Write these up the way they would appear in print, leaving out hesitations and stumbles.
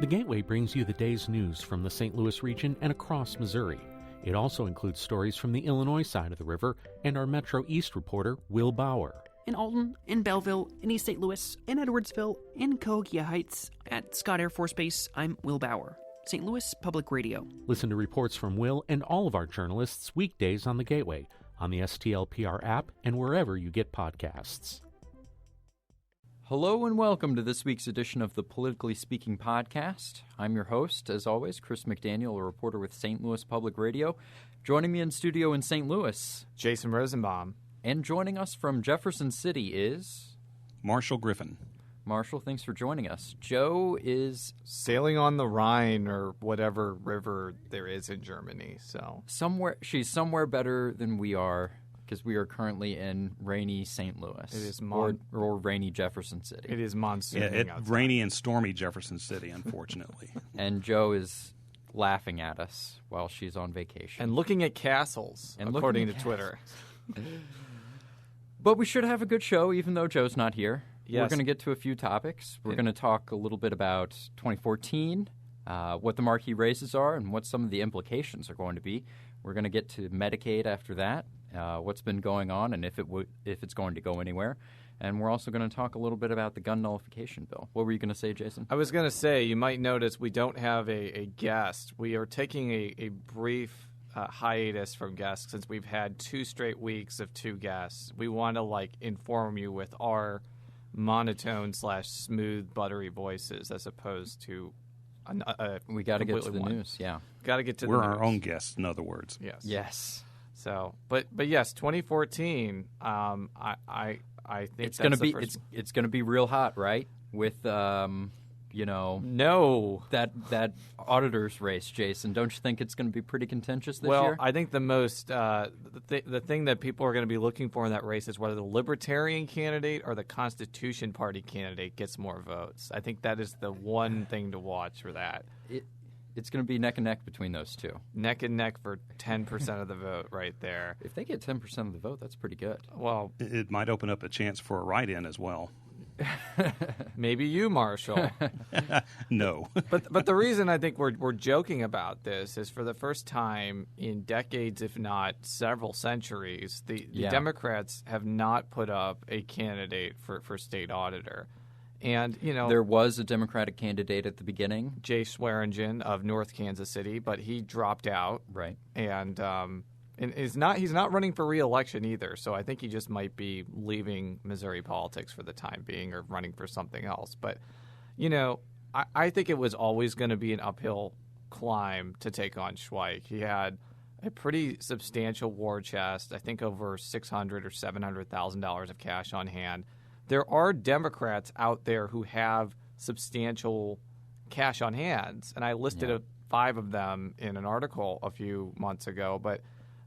The Gateway brings you the day's news from the St. Louis region and across Missouri. It also includes stories from the Illinois side of the river and our Metro East reporter, Will Bauer. In Alton, in Belleville, in East St. Louis, in Edwardsville, in Cahokia Heights, at Scott Air Force Base, I'm Will Bauer. St. Louis Public Radio. Listen to reports from Will and all of our journalists weekdays on the Gateway, on the STLPR app, and wherever you get podcasts. Hello and welcome to this week's edition of the Politically Speaking podcast. I'm your host, as always, Chris McDaniel, a reporter with St. Louis Public Radio. Joining me in studio in St. Louis, Jason Rosenbaum. And joining us from Jefferson City is... Marshall Griffin. Marshall, thanks for joining us. Joe is... Sailing on the Rhine or whatever river there is in Germany, so... She's somewhere better than we are, because we are currently in rainy St. Louis. It is or rainy Jefferson City. It is monsooning outside. Rainy and stormy Jefferson City, unfortunately. And Joe is laughing at us while she's on vacation. And looking at castles, according to Twitter. But we should have a good show, even though Joe's not here. Yes. We're going to get to a few topics. We're going to talk a little bit about 2014, what the marquee races are, and what some of the implications are going to be. We're going to get to Medicaid after that, what's been going on, and if it's going to go anywhere. And we're also going to talk a little bit about the gun nullification bill. What were you going to say, Jason? I was going to say, you might notice we don't have a guest. We are taking a brief hiatus from guests since we've had 2 straight weeks of 2 guests. We want to inform you with our monotone / smooth, buttery voices as opposed to we got to get to the news. Yeah, got to get to. We're the news. our own guests, in other words. Yes. So, but yes, 2014. I think it's going to be it's going to be real hot, right? With that auditor's race, Jason. Don't you think it's going to be pretty contentious this year? Well, I think the most the thing that people are going to be looking for in that race is whether the Libertarian candidate or the Constitution Party candidate gets more votes. I think that is the one thing to watch for that. It's going to be neck and neck between those two. Neck and neck for 10% of the vote right there. If they get 10% of the vote, that's pretty good. Well, it might open up a chance for a write-in as well. Maybe you, Marshall. No. But the reason I think we're joking about this is for the first time in decades, if not several centuries, the Democrats have not put up a candidate for state auditor. And, there was a Democratic candidate at the beginning, Jay Swearingen of North Kansas City, but he dropped out. Right. And he's not running for re-election either, so I think he just might be leaving Missouri politics for the time being or running for something else. But, I think it was always going to be an uphill climb to take on Schweik. He had a pretty substantial war chest, I think over $600,000 or $700,000 of cash on hand. There are Democrats out there who have substantial cash on hand, and I listed 5 of them in an article a few months ago, but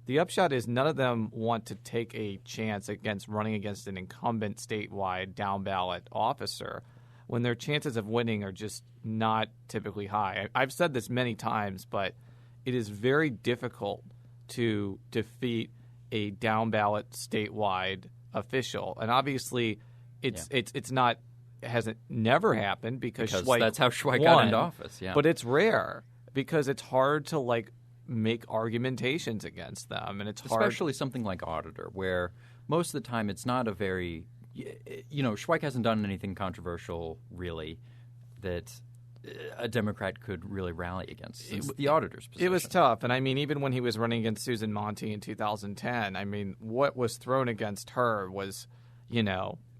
the upshot is none of them want to take a chance against running against an incumbent statewide down-ballot officer when their chances of winning are just not typically high. I've said this many times, but it is very difficult to defeat a down-ballot statewide official. And obviously it's not – it hasn't never happened because Schweik that's how Schweik won, got into office. Yeah. But it's rare because it's hard to make argumentations against them, and it's hard. Especially something like auditor, where most of the time it's not a very Schweik hasn't done anything controversial really that a Democrat could really rally against. It's the auditor's position. It was tough, and I mean, even when he was running against Susan Monty in 2010, I mean, what was thrown against her was,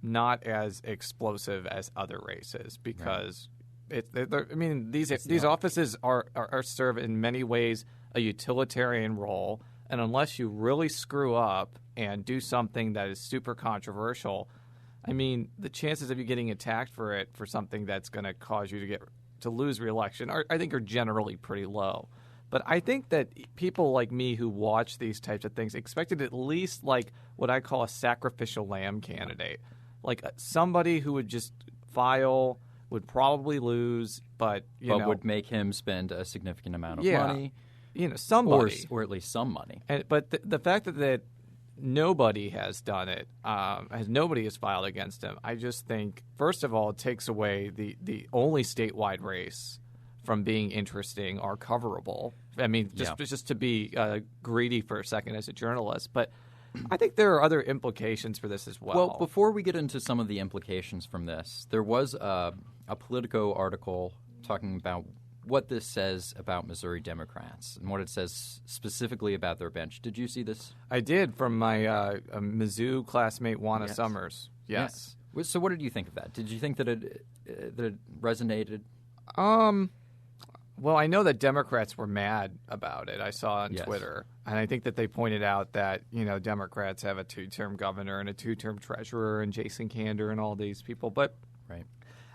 not as explosive as other races because these offices are serve in many ways a utilitarian role, and unless you really screw up and do something that is super controversial, I mean, the chances of you getting attacked for something that's going to cause you to lose re-election I think are generally pretty low. But I think that people like me who watch these types of things expected at least what I call a sacrificial lamb candidate, somebody who would just file, would probably lose, but would make him spend a significant amount of money. Somebody. Or at least some money. But the fact that nobody has done it, nobody has filed against him, I just think, first of all, it takes away the only statewide race from being interesting are coverable. I mean, just to be greedy for a second as a journalist, but I think there are other implications for this as well. Well, before we get into some of the implications from this, there was a Politico article talking about what this says about Missouri Democrats and what it says specifically about their bench. Did you see this? I did, from my Mizzou classmate Juana Yes. Summers. Yes. So what did you think of that? Did you think that it resonated? Well, I know that Democrats were mad about it. I saw on Yes. Twitter. And I think that they pointed out that, Democrats have a 2-term governor and a 2-term treasurer and Jason Kander and all these people. But Right.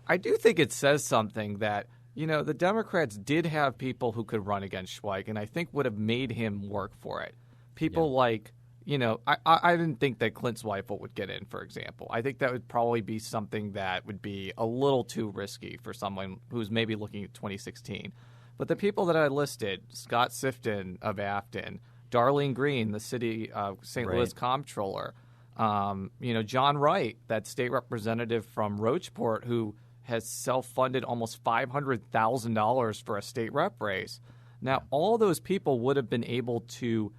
I do think it says something that, the Democrats did have people who could run against Schweik, and I think would have made him work for it. People like, I didn't think that Clint Zweifel would get in, for example. I think that would probably be something that would be a little too risky for someone who's maybe looking at 2016. But the people that I listed, Scott Sifton of Afton, Darlene Green, the city of St. Louis comptroller, John Wright, that state representative from Rocheport who has self-funded almost $500,000 for a state rep race. Now, all those people would have been able to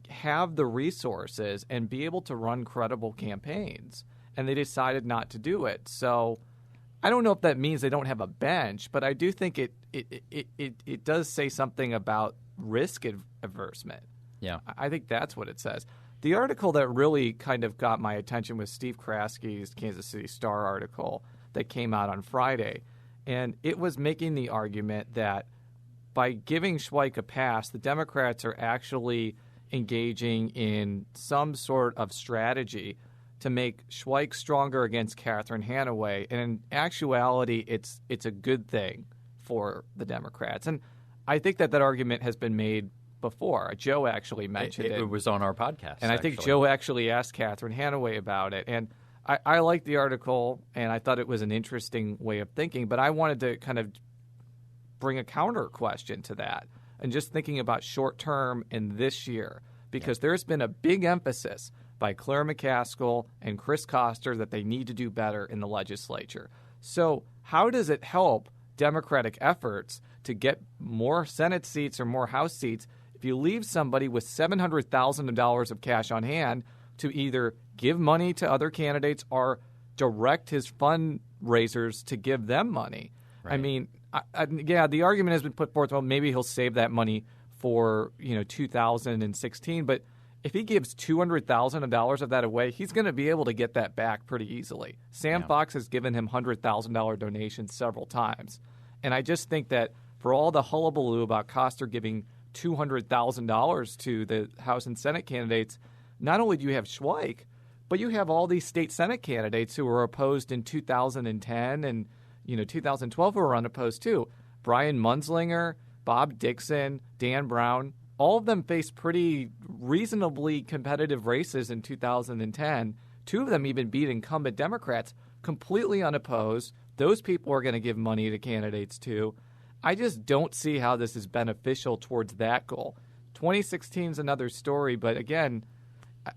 have the resources and be able to run credible campaigns, and they decided not to do it. So I don't know if that means they don't have a bench, but I do think it does say something about risk aversion. Yeah. I think that's what it says. The article that really kind of got my attention was Steve Kraski's Kansas City Star article that came out on Friday. And it was making the argument that by giving Schweik a pass, the Democrats are actually engaging in some sort of strategy to make Schweik stronger against Catherine Hanaway. And in actuality, it's a good thing for the Democrats. And I think that argument has been made before. Joe actually mentioned it. It was on our podcast. And I think Joe actually asked Catherine Hanaway about it. And I liked the article, and I thought it was an interesting way of thinking. But I wanted to kind of bring a counter question to that, and just thinking about short term in this year, because there's been a big emphasis by Claire McCaskill and Chris Koster that they need to do better in the legislature. So how does it help Democratic efforts to get more Senate seats or more House seats if you leave somebody with $700,000 of cash on hand to either give money to other candidates or direct his fundraisers to give them money? Right. I mean, the argument has been put forth, well, maybe he'll save that money for 2016, but if he gives $200,000 of that away, he's going to be able to get that back pretty easily. Sam Fox has given him $100,000 donations several times. And I just think that for all the hullabaloo about Koster giving $200,000 to the House and Senate candidates, not only do you have Schweik, but you have all these state Senate candidates who were opposed in 2010 and 2012 who were unopposed too. Brian Munzlinger, Bob Dixon, Dan Brown, all of them faced pretty reasonably competitive races in 2010. Two of them even beat incumbent Democrats completely unopposed. Those people are going to give money to candidates too. I just don't see how this is beneficial towards that goal. 2016 is another story, but again,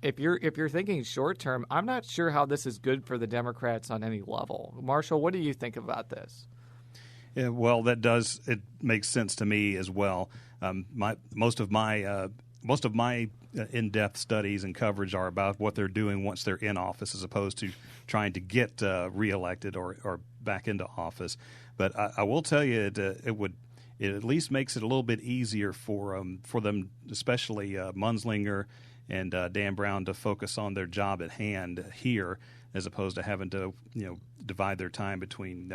if you're thinking short term, I'm not sure how this is good for the Democrats on any level. Marshall, what do you think about this? Yeah, well, it makes sense to me as well. Most of my in-depth studies and coverage are about what they're doing once they're in office, as opposed to trying to get reelected or back into office. But I will tell you, it at least makes it a little bit easier for them, especially Munzlinger and Dan Brown, to focus on their job at hand here, as opposed to having to divide their time between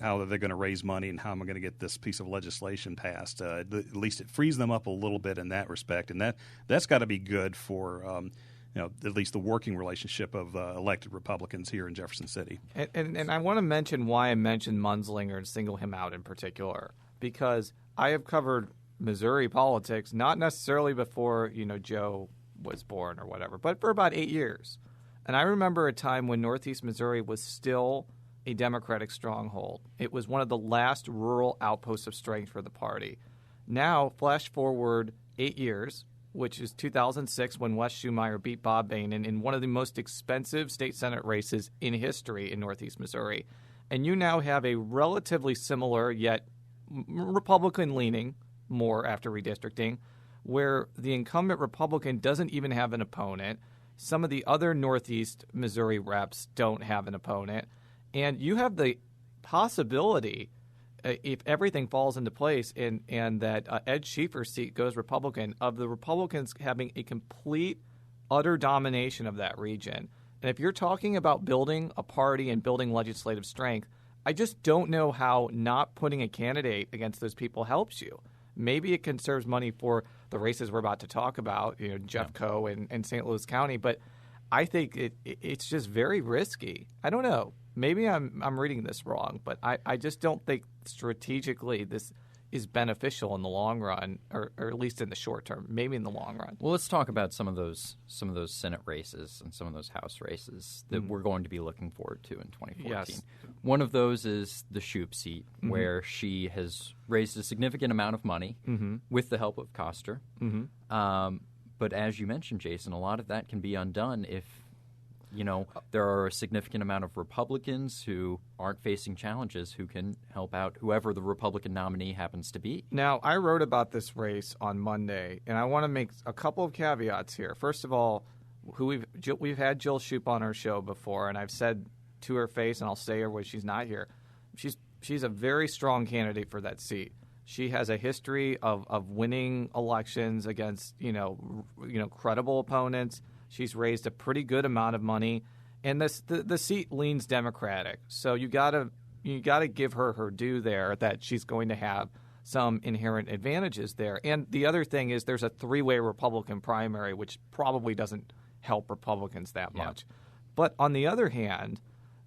how they're going to raise money and how am I going to get this piece of legislation passed. At least it frees them up a little bit in that respect, and that's got to be good for at least the working relationship of elected Republicans here in Jefferson City. And I want to mention why I mentioned Munzlinger and single him out in particular, because I have covered Missouri politics, not necessarily before Joe was born or whatever, but for about 8 years. And I remember a time when Northeast Missouri was still a Democratic stronghold. It was one of the last rural outposts of strength for the party. Now, flash forward 8 years, which is 2006, when Wes Schumeyer beat Bob Boehnen in one of the most expensive state Senate races in history in Northeast Missouri. And you now have a relatively similar yet Republican-leaning more after redistricting, where the incumbent Republican doesn't even have an opponent. Some of the other Northeast Missouri reps don't have an opponent. And you have the possibility, if everything falls into place and that Ed Schieffer's seat goes Republican, of the Republicans having a complete, utter domination of that region. And if you're talking about building a party and building legislative strength, I just don't know how not putting a candidate against those people helps you. Maybe it conserves money for the races we're about to talk about, Jeff Coe and St. Louis County, but I think it's just very risky. I don't know. Maybe I'm reading this wrong, but I just don't think strategically this is beneficial in the long run, or at least in the short term. Maybe in the long run. Well, let's talk about some of those Senate races and some of those House races that we're going to be looking forward to in 2014. Yes. One of those is the Shoup seat, where she has raised a significant amount of money with the help of Koster. But as you mentioned, Jason, a lot of that can be undone if there are a significant amount of Republicans who aren't facing challenges who can help out whoever the Republican nominee happens to be. Now, I wrote about this race on Monday, and I want to make a couple of caveats here. First of all, we've had Jill Shoup on our show before, and I've said to her face, and I'll say her when she's not here, she's a very strong candidate for that seat. She has a history of winning elections against credible opponents. She's raised a pretty good amount of money, and the seat leans Democratic. So you gotta give her due there, that she's going to have some inherent advantages there. And the other thing is there's a three-way Republican primary, which probably doesn't help Republicans that much. But on the other hand,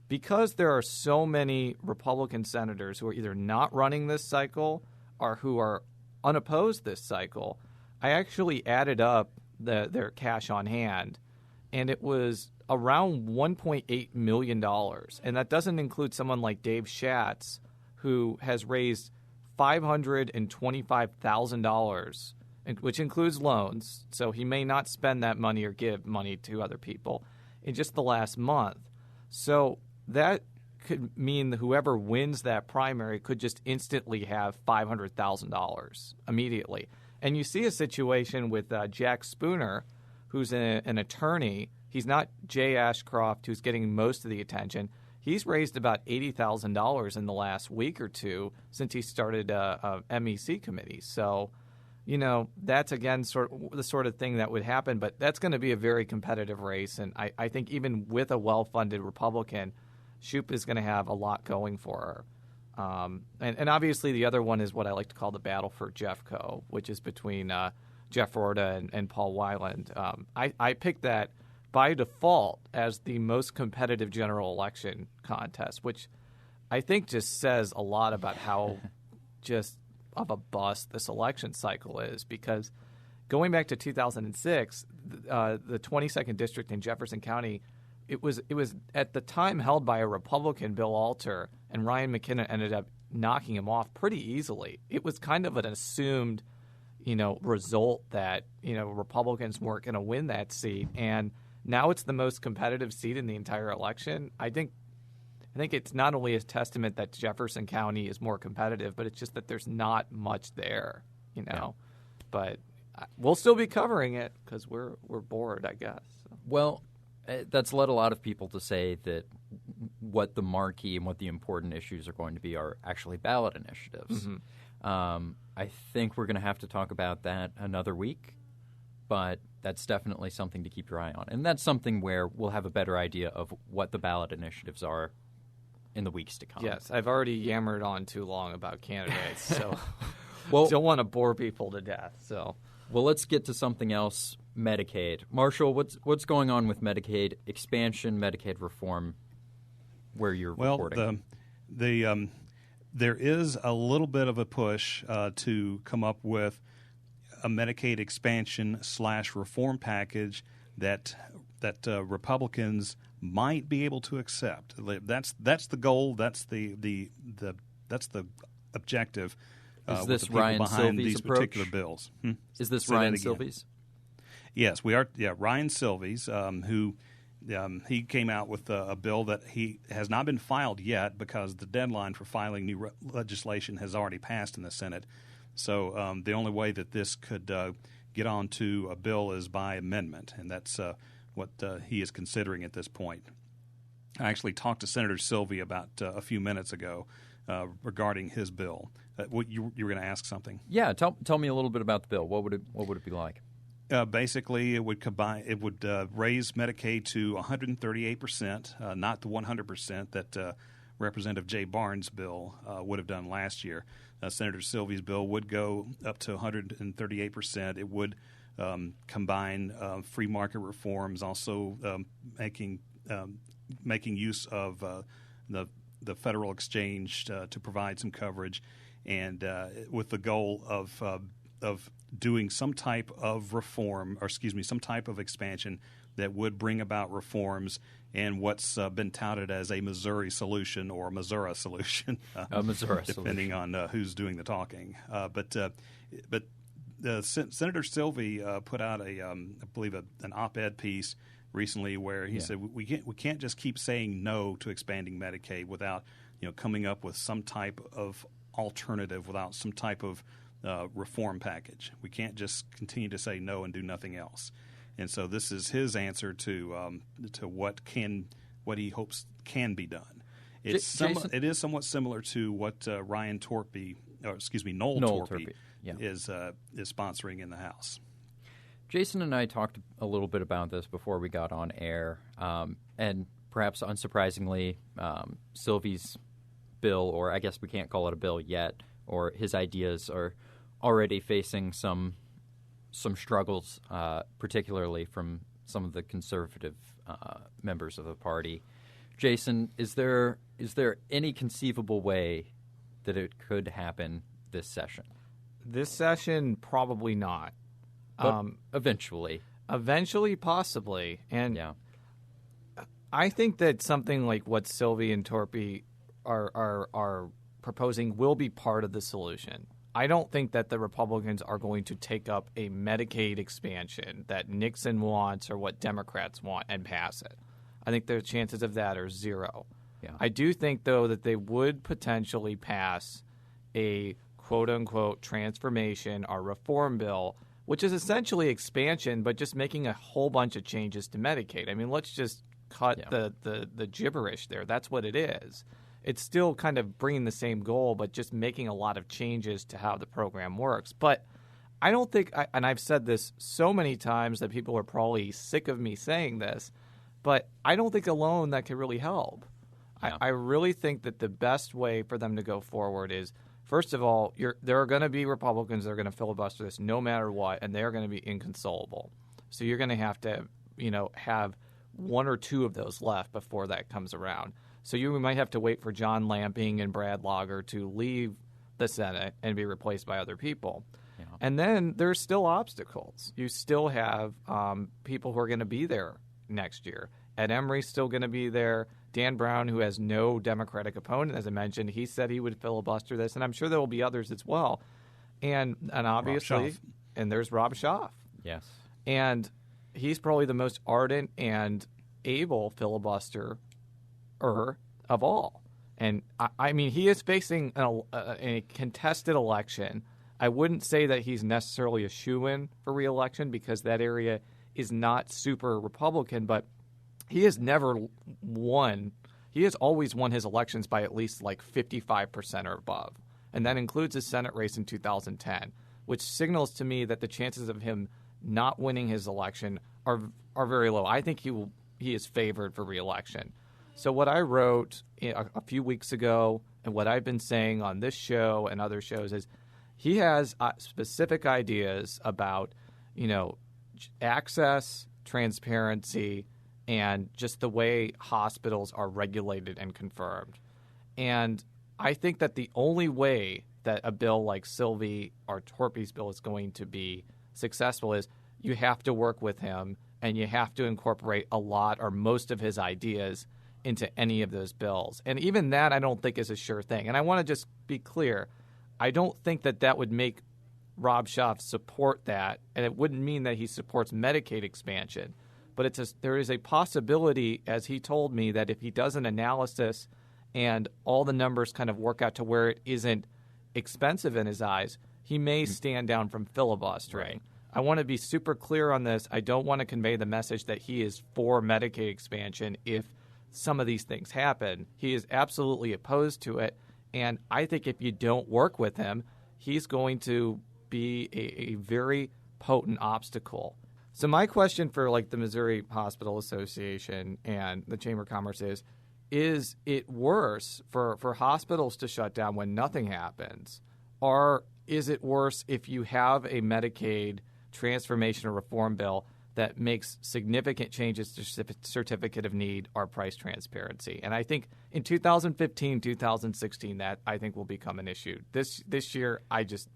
because there are so many Republican senators who are either not running this cycle or who are unopposed this cycle, I actually added up their cash on hand, and it was around $1.8 million. And that doesn't include someone like Dave Schatz, who has raised $525,000, which includes loans, so he may not spend that money or give money to other people, in just the last month. So that could mean that whoever wins that primary could just instantly have $500,000 immediately. And you see a situation with Jack Spooner, who's an attorney. He's not Jay Ashcroft, who's getting most of the attention. He's raised about $80,000 in the last week or two since he started a MEC committee. So, that's, again, the sort of thing that would happen. But that's going to be a very competitive race. And I think even with a well-funded Republican, Shoup is going to have a lot going for her. And obviously the other one is what I like to call the battle for Jeff Coe, which is between Jeff Rorta and Paul Weiland. I picked that by default as the most competitive general election contest, which I think just says a lot about how just of a bust this election cycle is. Because going back to 2006, the 22nd district in Jefferson County, it was at the time held by a Republican, Bill Alter, and Ryan McKinnon ended up knocking him off pretty easily. It was kind of an assumed, result that, Republicans weren't going to win that seat. And now it's the most competitive seat in the entire election. I think it's not only a testament that Jefferson County is more competitive, but it's just that there's not much there, Yeah. But we'll still be covering it because we're bored, I guess. So. Well, that's led a lot of people to say that what the marquee and what the important issues are going to be are actually ballot initiatives. I think we're going to have to talk about that another week, but that's definitely something to keep your eye on. And that's something where we'll have a better idea of what the ballot initiatives are in the weeks to come. Yes, I've already yammered on too long about candidates, so well, don't want to bore people to death. So, well, let's get to something else. Medicaid. Marshall, what's going on with Medicaid expansion, Medicaid reform, where you're reporting? There is a little bit of a push to come up with a Medicaid expansion / reform package that Republicans might be able to accept. That's the goal. That's the objective. Is this with the Ryan behind Silvey's these approach? particular bills? Is this Say Ryan that again. Silvey's? Yes, we are. Yeah, Ryan Silvey's, who he came out with a bill that he has not been filed yet because the deadline for filing new legislation has already passed in the Senate. So the only way that this could get onto a bill is by amendment, and that's what he is considering at this point. I actually talked to Senator Sylvie about a few minutes ago regarding his bill. You were going to ask something? Yeah, tell me a little bit about the bill. What would it be like? Basically, it would raise Medicaid to 138%, not the 100% that Representative Jay Barnes' bill would have done last year. Senator Sylvie's bill would go up to 138%. It would combine free market reforms, also making use of the federal exchange to provide some coverage, and with the goal of doing some type of reform, some type of expansion that would bring about reforms and what's been touted as a Missouri solution or a Missouri solution, depending on who's doing the talking. But Senator Sylvie put out I believe an op-ed piece recently where he said we can't just keep saying no to expanding Medicaid without coming up with some type of alternative, without some type of reform package. We can't just continue to say no and do nothing else. And so this is his answer to what he hopes can be done. It is somewhat similar to what Noel Torpy is sponsoring in the House. Jason and I talked a little bit about this before we got on air, and perhaps unsurprisingly, Sylvie's bill, or I guess we can't call it a bill yet, or his ideas are already facing some struggles, particularly from some of the conservative members of the party. Jason, is there any conceivable way that it could happen this session? This session, probably not. But eventually. Eventually, possibly. And I think that something like what Sylvie and Torpy are proposing will be part of the solution. I don't think that the Republicans are going to take up a Medicaid expansion that Nixon wants or what Democrats want and pass it. I think the chances of that are zero. Yeah. I do think, though, that they would potentially pass a quote-unquote transformation or reform bill, which is essentially expansion, but just making a whole bunch of changes to Medicaid. I mean, let's just cut the gibberish there. That's what it is. It's still kind of bringing the same goal, but just making a lot of changes to how the program works. But I don't think, and I've said this so many times that people are probably sick of me saying this, but I don't think alone that could really help. Yeah. I really think that the best way for them to go forward is, first of all, there are going to be Republicans that are going to filibuster this no matter what, and they're going to be inconsolable. So you're going to have one or two of those left before that comes around. So you might have to wait for John Lamping and Brad Lager to leave the Senate and be replaced by other people. Yeah. And then there's still obstacles. You still have people who are going to be there next year. Ed Emery's still going to be there. Dan Brown, who has no Democratic opponent, as I mentioned, he said he would filibuster this, and I'm sure there will be others as well. And obviously, and there's Rob Schaaf. Yes. And he's probably the most ardent and able filibuster of all. And I mean, he is facing a contested election. I wouldn't say that he's necessarily a shoo-in for re-election because that area is not super Republican, but he has never won. He has always won his elections by at least like 55% or above. And that includes his Senate race in 2010, which signals to me that the chances of him not winning his election are very low. I think he is favored for re-election. So what I wrote a few weeks ago and what I've been saying on this show and other shows is he has specific ideas about, access, transparency, and just the way hospitals are regulated and confirmed. And I think that the only way that a bill like Sylvie or Torpy's bill is going to be successful is you have to work with him and you have to incorporate a lot or most of his ideas into any of those bills. And even that I don't think is a sure thing. And I want to just be clear. I don't think that would make Rob Schaaf support that, and it wouldn't mean that he supports Medicaid expansion. but there is a possibility, as he told me, that if he does an analysis and all the numbers kind of work out to where it isn't expensive in his eyes, he may stand down from filibustering. Right. I want to be super clear on this. I don't want to convey the message that he is for Medicaid expansion if some of these things happen. He is absolutely opposed to it, and I think if you don't work with him, he's going to be a very potent obstacle. So my question for the Missouri Hospital Association and the Chamber of Commerce is it worse for hospitals to shut down when nothing happens, or is it worse if you have a Medicaid transformation or reform bill that makes significant changes to certificate of need or price transparency? And I think in 2015, 2016, that I think will become an issue. This year, I just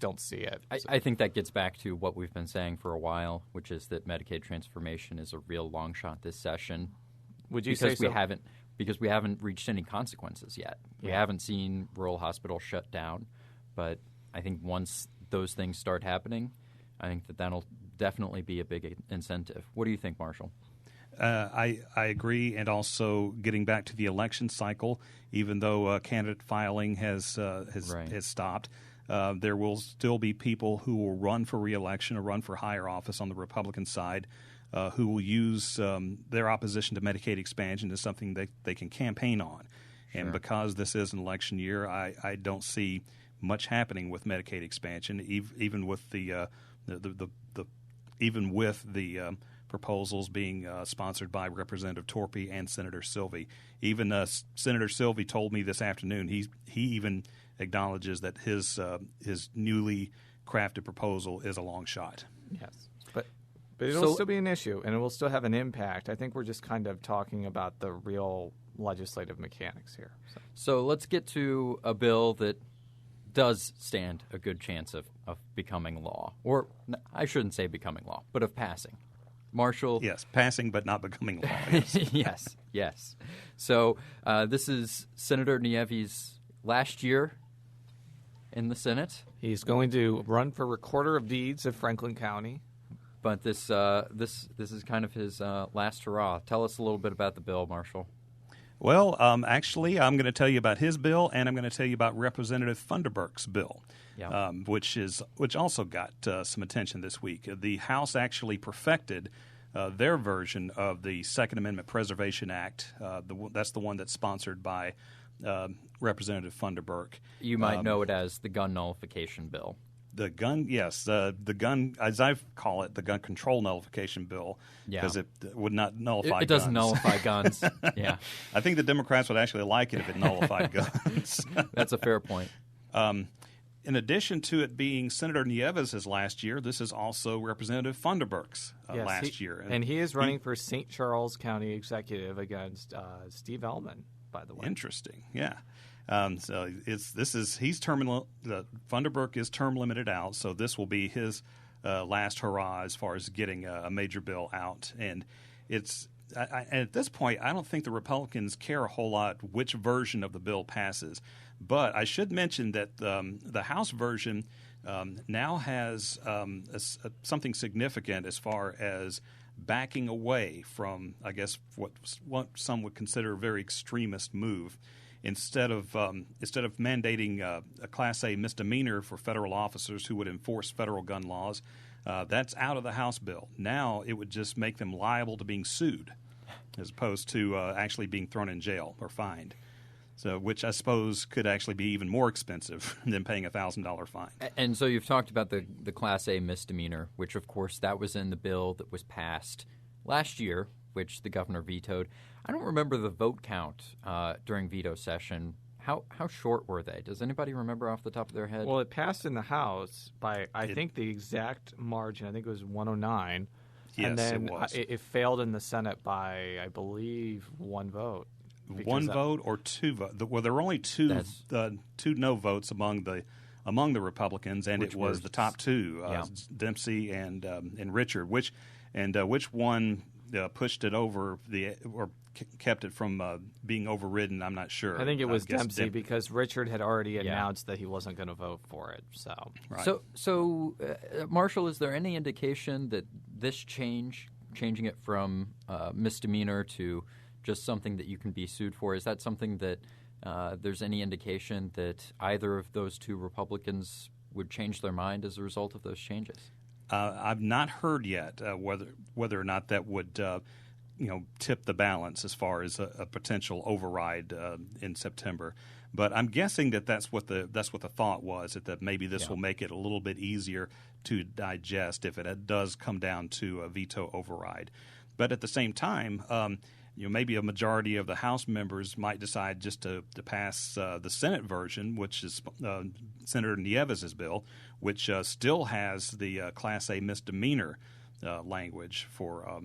don't see it. I think that gets back to what we've been saying for a while, which is that Medicaid transformation is a real long shot this session. Would you say so? Because we haven't reached any consequences yet. We haven't seen rural hospitals shut down, but I think once those things start happening, I think that'll definitely be a big incentive. What do you think, Marshall? I agree, and also getting back to the election cycle, even though candidate filing has stopped, there will still be people who will run for re-election or run for higher office on the Republican side who will use their opposition to Medicaid expansion as something they can campaign on. Sure. And because this is an election year, I don't see much happening with Medicaid expansion, even with the proposals being sponsored by Representative Torpey and Senator Sylvie. Even Senator Sylvie told me this afternoon he even acknowledges that his newly crafted proposal is a long shot. Yes, but it'll still be an issue, and it will still have an impact. I think we're just kind of talking about the real legislative mechanics here. So let's get to a bill that does stand a good chance of becoming law. Or I shouldn't say becoming law, but of passing. Marshall? Yes, passing but not becoming law. Yes. yes. So this is Senator Nieve's last year in the Senate. He's going to run for Recorder of Deeds of Franklin County. But this is kind of his last hurrah. Tell us a little bit about the bill, Marshall. Well, actually, I'm going to tell you about his bill, and I'm going to tell you about Representative Funderburk's bill, which also got some attention this week. The House actually perfected their version of the Second Amendment Preservation Act. That's the one that's sponsored by Representative Funderburk. You might know it as the gun nullification bill. The gun, yes, the gun, as I call it, the gun control nullification bill, because it would not nullify guns. It doesn't nullify guns, yeah. I think the Democrats would actually like it if it nullified guns. That's a fair point. In addition to it being Senator Nieves' last year, this is also Representative Funderburk's last year. And he is running for St. Charles County Executive against Steve Ellman, by the way. Interesting, yeah. So he's term. Funderburk is term limited out, so this will be his last hurrah as far as getting a major bill out. And at this point, I don't think the Republicans care a whole lot which version of the bill passes. But I should mention that the House version now has something significant as far as backing away from, I guess, what some would consider a very extremist move. Instead of mandating a Class A misdemeanor for federal officers who would enforce federal gun laws, that's out of the House bill. Now it would just make them liable to being sued, as opposed to actually being thrown in jail or fined. So, which I suppose could actually be even more expensive than paying a $1,000 fine. And so you've talked about the Class A misdemeanor, which of course that was in the bill that was passed last year, which the governor vetoed. I don't remember the vote count during veto session. How short were they? Does anybody remember off the top of their head? Well, it passed in the House by, I think the exact margin, I think it was 109. Yes, and then it was. It failed in the Senate by, I believe, one vote. One vote or two votes? Well, there were only two no votes among the Republicans, and it was the top two, Dempsey and Richard. Which one pushed it over or kept it from being overridden? I'm not sure. I think it was Dempsey because Richard had already announced that he wasn't going to vote for it. So, Marshall, is there any indication that this change changing it from misdemeanor to just something that you can be sued for. Is that something that there's any indication that either of those two Republicans would change their mind as a result of those changes? I've not heard yet whether or not that would tip the balance as far as a potential override in September. But I'm guessing that's what the thought was, that maybe this will make it a little bit easier to digest if it does come down to a veto override. But at the same time, maybe a majority of the House members might decide just to pass the Senate version, which is Senator Nieves' bill, which still has the Class A misdemeanor language for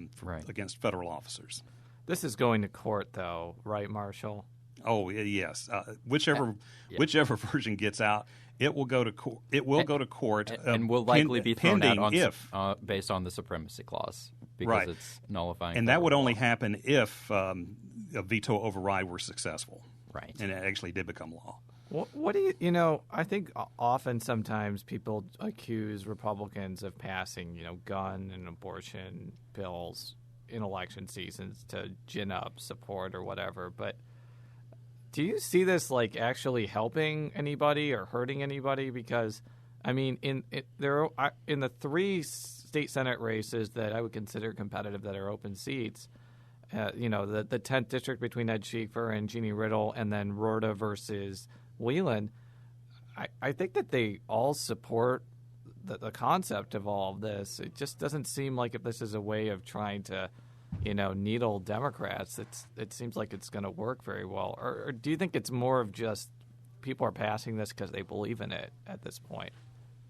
against federal officers. This is going to court, though, right, Marshall? Oh yes, whichever version gets out, it will go to court. It will go to court, and will likely be thrown out based on the Supremacy Clause because it's nullifying. And that would only happen if a veto override were successful, right? And it actually did become law. What do I think often sometimes people accuse Republicans of passing, gun and abortion bills in election seasons to gin up support or whatever. But do you see this like actually helping anybody or hurting anybody? Because, I mean, in the 3 state Senate races that I would consider competitive that are open seats, the 10th district between Ed Schieffer and Jeannie Riddle, and then Rorta versus Whelan, I think that they all support the concept of all of this. It just doesn't seem like if this is a way of trying to, needle Democrats, it seems like it's going to work very well. Or do you think it's more of just people are passing this because they believe in it at this point?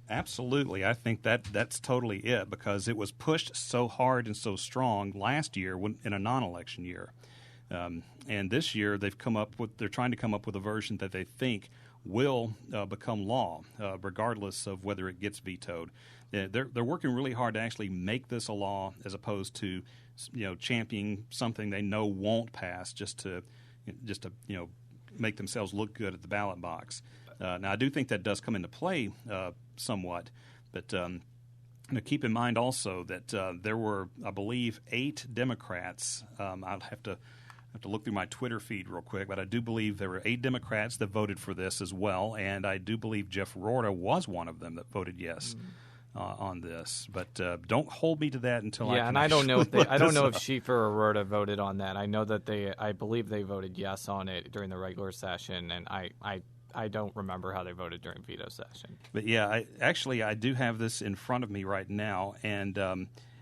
Absolutely. I think that's totally it, because it was pushed so hard and so strong last year in a non-election year. And this year they're trying to come up with a version that they think will become law, regardless of whether it gets vetoed. They're working really hard to actually make this a law, as opposed to championing something they know won't pass just to make themselves look good at the ballot box. Now, I do think that does come into play somewhat, but keep in mind also that there were, I believe, 8 Democrats. I'll have to look through my Twitter feed real quick, but I do believe there were 8 Democrats that voted for this as well, and I do believe Jeff Rorta was one of them that voted yes on this. But don't hold me to that until and I don't know if Schieffer or Rorta voted on that. I know that I believe they voted yes on it during the regular session, and I don't remember how they voted during veto session. But yeah, I do have this in front of me right now, and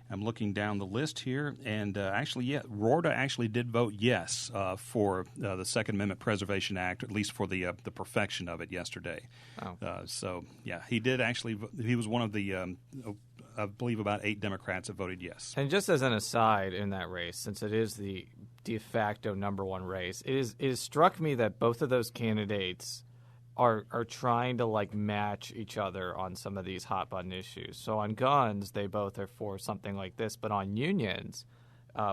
I'm looking down the list here, and Rorta actually did vote yes for the Second Amendment Preservation Act, at least for the perfection of it yesterday. So he did actually. He was one of the, I believe, about 8 Democrats that voted yes. And just as an aside in that race, since it is the de facto number 1 race, it has struck me that both of those candidates are trying to match each other on some of these hot button issues. So on guns, they both are for something like this, but on unions,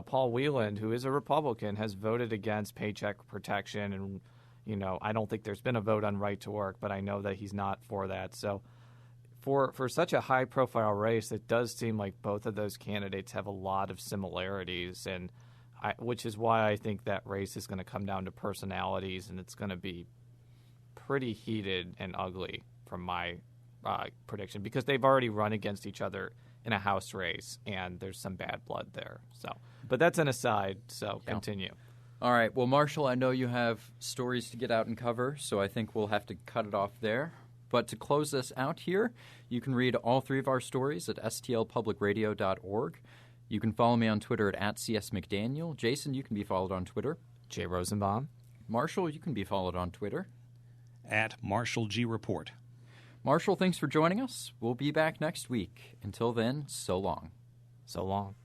Paul Whelan, who is a Republican, has voted against paycheck protection, and I don't think there's been a vote on right to work, but I know that he's not for that. So for such a high profile race, it does seem like both of those candidates have a lot of similarities, and which is why I think that race is going to come down to personalities, and it's going to be pretty heated and ugly from my prediction, because they've already run against each other in a House race, and there's some bad blood there. But that's an aside, so continue. All right. Well, Marshall, I know you have stories to get out and cover, so I think we'll have to cut it off there. But to close this out here, you can read all 3 of our stories at stlpublicradio.org. You can follow me on Twitter at @CSMcDaniel. Jason, you can be followed on Twitter. Jay Rosenbaum. Marshall, you can be followed on Twitter at Marshall G. Report. Marshall, thanks for joining us. We'll be back next week. Until then, so long. So long.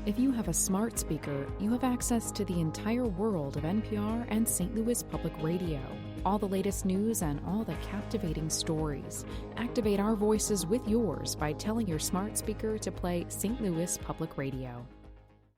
If you have a smart speaker, you have access to the entire world of NPR and St. Louis Public Radio. All the latest news and all the captivating stories. Activate our voices with yours by telling your smart speaker to play St. Louis Public Radio.